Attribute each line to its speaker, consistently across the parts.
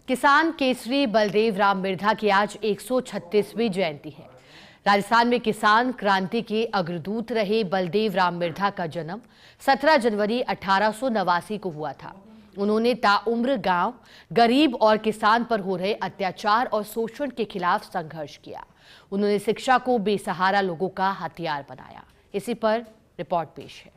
Speaker 1: किसान केसरी बलदेव राम मिर्धा की आज 136वीं जयंती है। राजस्थान में किसान क्रांति के अग्रदूत रहे बलदेव राम मिर्धा का जन्म 17 जनवरी 1889 को हुआ था। उन्होंने ताउम्र गांव, गरीब और किसान पर हो रहे अत्याचार और शोषण के खिलाफ संघर्ष किया। उन्होंने शिक्षा को बेसहारा लोगों का हथियार बनाया। इसी पर रिपोर्ट पेश है।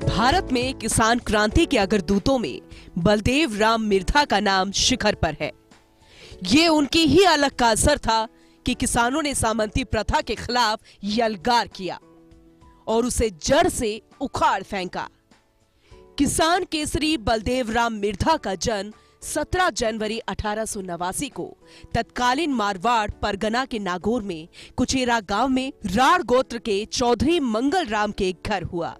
Speaker 2: भारत में किसान क्रांति के अग्रदूतों में बलदेव राम मिर्धा का नाम शिखर पर है। ये उनकी ही अलग का असर था कि किसानों ने सामंती प्रथा के खिलाफ यलगार किया और उसे जड़ से उखाड़ फेंका। किसान केसरी बलदेव राम मिर्धा का जन्म 17 जनवरी 1889 को तत्कालीन मारवाड़ परगना के नागौर में कुचेरा गांव में राड़ गोत्र के चौधरी मंगल राम के घर हुआ।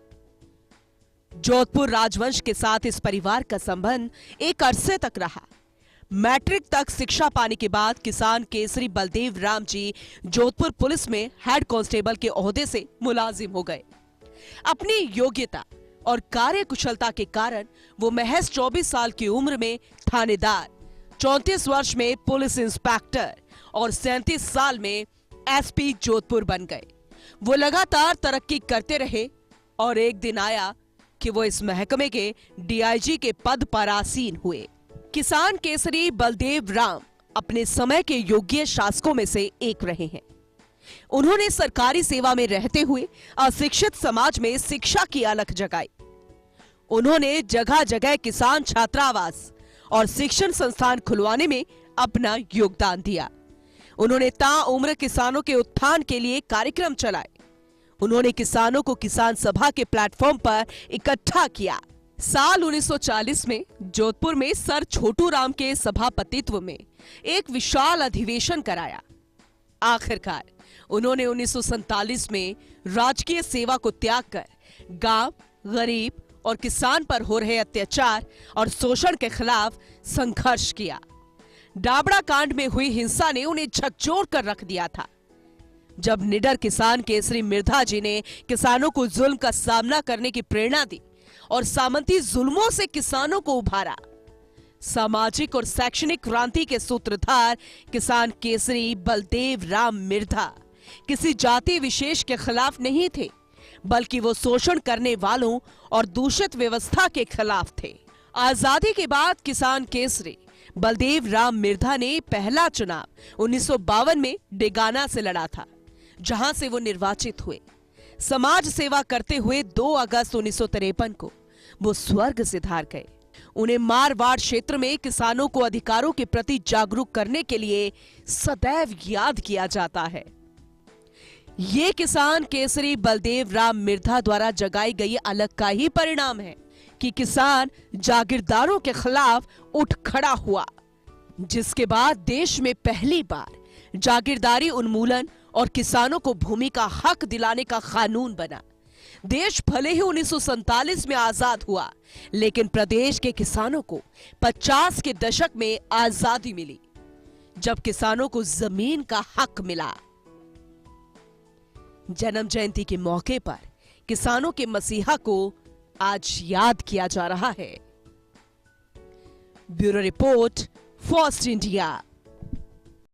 Speaker 2: जोधपुर राजवंश के साथ इस परिवार का संबंध एक अरसे तक रहा। मैट्रिक तक शिक्षा पाने के बाद किसान केसरी बलदेव राम जी जोधपुर पुलिस में हेड कांस्टेबल के ओहदे से मुलाजिम हो गए। अपनी योग्यता और कार्यकुशलता के कारण वो महज 24 साल की उम्र में थानेदार, 34 वर्ष में पुलिस इंस्पेक्टर और 37 साल में एसपी जोधपुर बन गए। वो लगातार तरक्की करते रहे और एक दिन आया कि वो इस महकमे के डीआईजी के पद पर आसीन हुए। किसान केसरी बलदेव राम अपने समय के योग्य शासकों में से एक रहे हैं। उन्होंने सरकारी सेवा में रहते हुए अशिक्षित समाज में शिक्षा की अलख जगाई। उन्होंने जगह जगह किसान छात्रावास और शिक्षण संस्थान खुलवाने में अपना योगदान दिया। उन्होंने ताउम्र किसानों के उत्थान के लिए कार्यक्रम चलाए। उन्होंने किसानों को किसान सभा के प्लेटफॉर्म पर इकट्ठा किया। साल 1940 में जोधपुर में सर छोटू राम के सभापतित्व में एक विशाल अधिवेशन कराया। आखिरकार उन्होंने 1947 में राजकीय सेवा को त्याग कर गांव, गरीब और किसान पर हो रहे अत्याचार और शोषण के खिलाफ संघर्ष किया। डाबड़ा कांड में हुई हिंसा ने उन्हें झकझोर कर रख दिया था। जब निडर किसान केसरी मिर्धा जी ने किसानों को जुल्म का सामना करने की प्रेरणा दी और सामंती जुल्मों से किसानों को उभारा। सामाजिक और शैक्षणिक क्रांति के सूत्रधार किसान केसरी बलदेव राम मिर्धा किसी जाति विशेष के खिलाफ नहीं थे, बल्कि वो शोषण करने वालों और दूषित व्यवस्था के खिलाफ थे। आजादी के बाद किसान केसरी बलदेव राम मिर्धा ने पहला चुनाव 1952 में डेगाना से लड़ा था, जहां से वो निर्वाचित हुए। समाज सेवा करते हुए 2 अगस्त 1953 को वो स्वर्ग सिधार गए। उन्हें मारवाड़ क्षेत्र में किसानों को अधिकारों के प्रति जागरूक करने के लिए सदैव याद किया जाता है। ये किसान केसरी बलदेव राम मिर्धा द्वारा जगाई गई अलग का ही परिणाम है कि किसान जागीरदारों के खिलाफ उठ खड़ा हुआ, जिसके बाद देश में पहली बार जागीरदारी उन्मूलन और किसानों को भूमि का हक दिलाने का कानून बना। देश भले ही 1947 में आजाद हुआ, लेकिन प्रदेश के किसानों को 50 के दशक में आजादी मिली, जब किसानों को जमीन का हक मिला। जन्म जयंती के मौके पर किसानों के मसीहा को आज याद किया जा रहा है। Bureau report, first India.